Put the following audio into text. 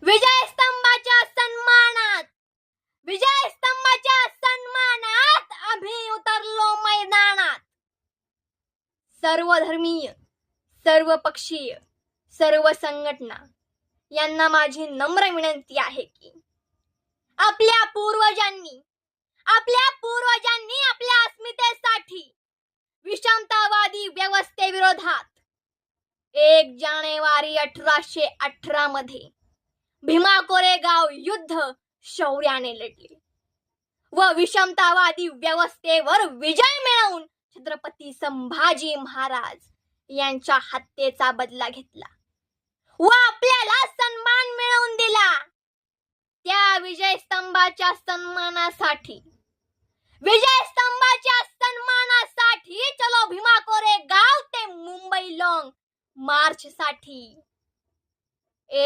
विजय स्तंभाच्या सन्मानात आम्ही उतरलो मैदानात. सर्व धर्मीय, सर्व पक्षीय, सर्व संघटना यांना माझी नम्र विनंती आहे की आपल्या पूर्वजांनी आपल्या अस्मितेसाठी विषमतावादी व्यवस्थेविरोधात 1 जानेवारी 1818 मध्ये भीमा कोरेगाव युद्ध शौर्याने लढले व विषमतावादी व्यवस्थेवर विजय मिळवून छत्रपती संभाजी महाराज यांच्या हत्येचा बदला घेतला व आपल्याला सन्मान मिळवून दिला. त्या विजय स्तंभाच्या सन्मानासाठी चलो भीमा कोरेगाव ते मुंबई लॉंग मार्च साठी 1